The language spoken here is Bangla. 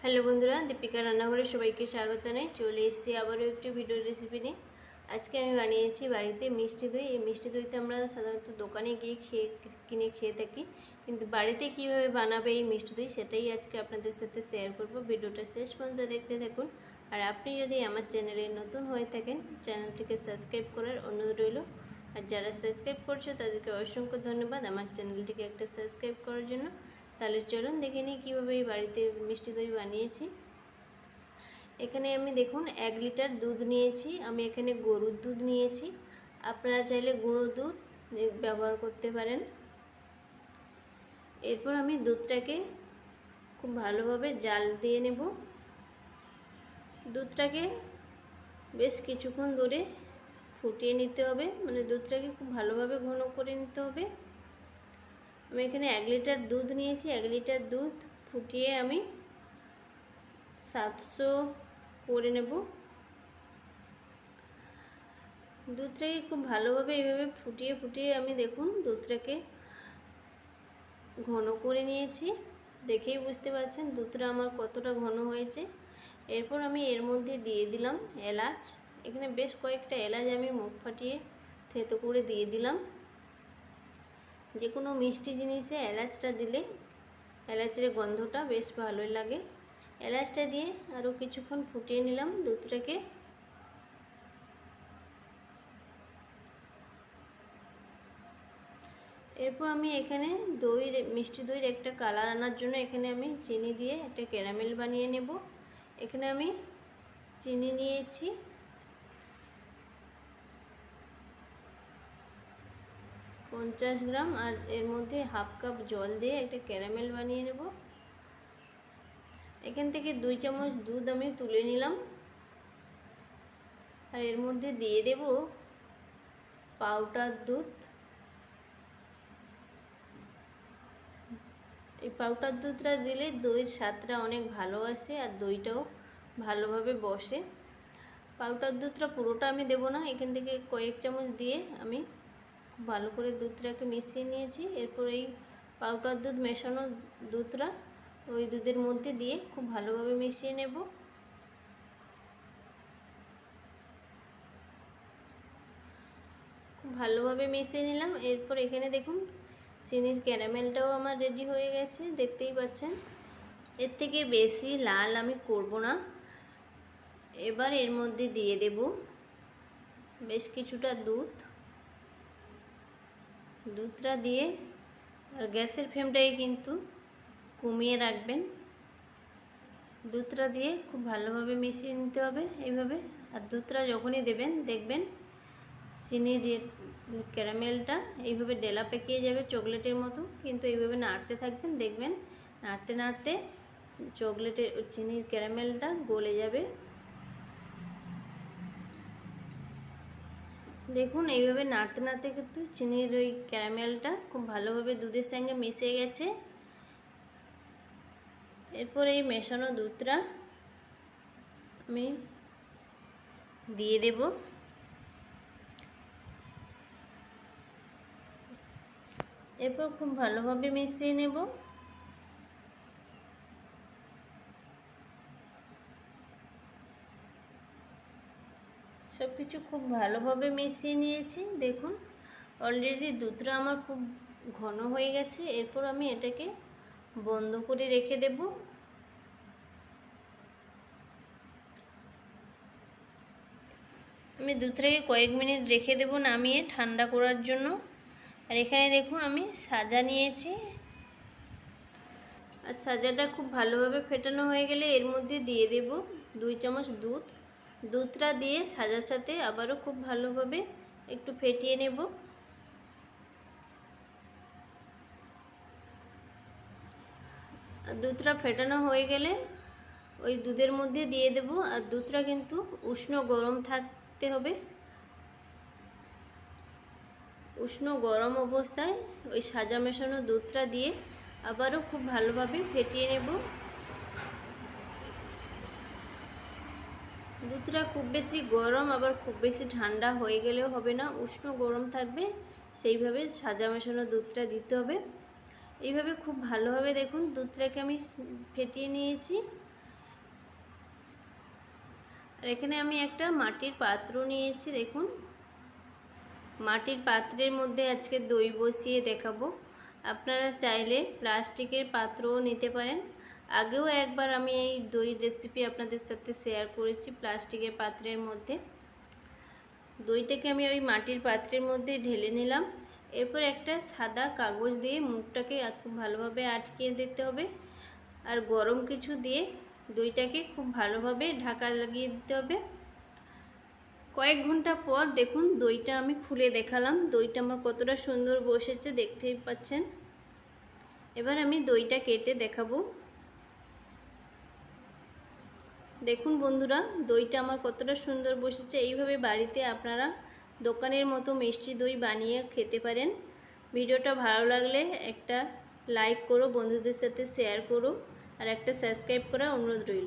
হ্যালো বন্ধুরা, দীপিকা রান্নাঘরে সবাইকে স্বাগত জানাই। চলে এসেছি আবারও একটি ভিডিও রেসিপি নিয়ে। আজকে আমি বানিয়েছি বাড়িতে মিষ্টি দই। এই মিষ্টি দইতে আমরা সাধারণত দোকানে গিয়ে কিনে খেয়ে থাকি, কিন্তু বাড়িতে কিভাবে বানাবে এই মিষ্টি দই সেটাই আজকে আপনাদের সাথে শেয়ার করব। ভিডিওটা শেষ পর্যন্ত দেখতে থাকুন। আর আপনি যদি আমার চ্যানেলে নতুন হয়ে থাকেন, চ্যানেলটিকে সাবস্ক্রাইব করার অনুরোধ রইল। আর যারা সাবস্ক্রাইব করছো তাদেরকে অসংখ্য ধন্যবাদ আমার চ্যানেলটিকে একটা সাবস্ক্রাইব করার জন্য। তাহলে চলুন দেখে নিই কীভাবে এই বাড়িতে মিষ্টি দই বানিয়েছি। এখানে আমি দেখুন 1 লিটার দুধ নিয়েছি। আমি এখানে গরুর দুধ নিয়েছি, আপনারা চাইলে গুঁড়ো দুধ ব্যবহার করতে পারেন। এরপর আমি দুধটাকে খুব ভালোভাবে জাল দিয়ে নেব। দুধটাকে বেশ কিছুক্ষণ ধরে ফুটিয়ে নিতে হবে, মানে দুধটাকে খুব ভালোভাবে ঘন করে নিতে হবে। আমি এখানে 1 লিটার দুধ নিয়েছি। 1 লিটার দুধ ফুটিয়ে আমি 700 করে নেব। দুধটাকে খুব ভালোভাবে এইভাবে ফুটিয়ে আমি দেখুন দুধটাকে ঘন করে নিয়েছি। দেখেই বুঝতে পারছেন দুধটা আমার কতটা ঘন হয়েছে। এরপর আমি এর মধ্যে দিয়ে দিলাম এলাচ। এখানে বেশ কয়েকটা এলাচ আমি মুখ ফাটিয়ে থেতো করে দিয়ে দিলাম। যে কোনো মিষ্টি জিনিসে এলাচটা দিলে এলাচের গন্ধটা বেশ ভালোই লাগে। এলাচটা দিয়ে আরও কিছুক্ষণ ফুটিয়ে নিলাম দুধটাকে। এরপর আমি এখানে মিষ্টি দইয়ের একটা কালার আনার জন্য এখানে আমি চিনি দিয়ে একটা ক্যারামেল বানিয়ে নেব। এখানে আমি চিনি নিয়েছি 50 গ্রাম, আর এর মধ্যে হাফ কাপ জল দিয়ে একটা ক্যারামেল বানিয়ে নেব। এখান থেকে 2 চামচ দুধ আমি তুলে নিলাম, আর এর মধ্যে দিয়ে দেব পাউডার দুধ। এই পাউডার দুধটা দিলে দইয়ের স্বাদটা অনেক ভালো আসে আর দইটাও ভালোভাবে বসে। পাউডার দুধটা পুরোটা আমি দেব না, এখান থেকে কয়েক চামচ দিয়ে আমি ভালো করে দুধটাকে মিশিয়ে নিয়েছি। এরপর এই পাউডার দুধ মেশানো দুধটা ওই দুধের মধ্যে দিয়ে খুব ভালোভাবে মিশিয়ে নেব। খুব ভালোভাবে মিশিয়ে নিলাম। এরপর এখানে দেখুন চিনির ক্যারামেলটাও আমার রেডি হয়ে গেছে, দেখতেই পাচ্ছেন। এর থেকে বেশি লাল আমি করব না। এবার এর মধ্যে দিয়ে দেব বেশ কিছুটা দুধটা দিয়ে, আর গ্যাসের ফ্লেমটাকে কিন্তু কমিয়ে রাখবেন। দুধটা দিয়ে খুব ভালোভাবে মিশিয়ে নিতে হবে এইভাবে। আর দুধটা যখনই দেবেন দেখবেন চিনির যে ক্যারামেলটা এইভাবে ডেলা পেকিয়ে যাবে চকলেটের মতো, কিন্তু এইভাবে নাড়তে থাকবেন, দেখবেন নাড়তে নাড়তে চিনির ক্যারামেলটা গলে যাবে। দেখুন এইভাবে নাড়তে নাড়তে কিন্তু চিনির ওই ক্যারামেলটা খুব ভালোভাবে দুধের সঙ্গে মিশে গেছে। এরপর এই মেশানো দুধটা আমি দিয়ে দেব। এরপর খুব ভালোভাবে মিশিয়ে নেব। সব কিছু খুব ভালোভাবে মিশিয়ে নিয়েছি। দেখুন অলরেডি দুধটা আমার খুব ঘন হয়ে গেছে। এরপর আমি এটাকে বন্ধ করে রেখে দেব। আমি দুধটাকে কয়েক মিনিট রেখে দেব নামিয়ে ঠান্ডা করার জন্য। আর এখানে দেখুন আমি সাজা নিয়েছি, আর সাজাটা খুব ভালোভাবে ফেটানো হয়ে গেলে এর মধ্যে দিয়ে দেব 2 চামচ দুধটা দিয়ে সাজার সাথে আবারও খুব ভালোভাবে একটু ফেটিয়ে নেব। দুধটা ফেটানো হয়ে গেলে ওই দুধের মধ্যে দিয়ে দেব। আর দুধটা কিন্তু উষ্ণ গরম থাকতে হবে। উষ্ণ গরম অবস্থায় ওই সাজা মেশানো দুধটা দিয়ে আবারও খুব ভালোভাবে ফেটিয়ে নেব। দুধটা খুব বেশি গরম আবার খুব বেশি ঠান্ডা হয়ে গেলেও হবে না, উষ্ণ গরম থাকবে, সেইভাবে সাজা মেশানো দুধটা দিতে হবে। এইভাবে খুব ভালোভাবে দেখুন দুধটাকে আমি ফেটিয়ে নিয়েছি। আর এখানে আমি একটা মাটির পাত্র নিয়েছি। দেখুন, মাটির পাত্রের মধ্যে আজকে দই বসিয়ে দেখাবো। আপনারা চাইলে প্লাস্টিকের পাত্রও নিতে পারেন। আগেও একবার আমি এই দই রেসিপি আপনাদের সাথে শেয়ার করেছি প্লাস্টিকের পাত্রের মধ্যে। দইটাকে আমি ওই মাটির পাত্রের মধ্যে ঢেলে নিলাম। এরপর একটা সাদা কাগজ দিয়ে মুখটাকে খুব ভালোভাবে আটকিয়ে দিতে হবে। আর গরম কিছু দিয়ে দইটাকে খুব ভালোভাবে ঢাকা লাগিয়ে দিতে হবে। কয়েক ঘন্টা পর দেখুন দইটা আমি খুলে দেখালাম। দইটা আমার কতটা সুন্দর বসেছে দেখতেই পাচ্ছেন। এবার আমি দইটা কেটে দেখাবো। দেখুন বন্ধুরা, দইটা আমার কতটা সুন্দর বসেছে। এইভাবে বাড়িতে আপনারা দোকানের মতো মিষ্টি দই বানিয়ে খেতে পারেন। ভিডিওটা ভালো লাগলে একটা লাইক করো, বন্ধুদের সাথে শেয়ার করো, আর একটা সাবস্ক্রাইব করার অনুরোধ রইল।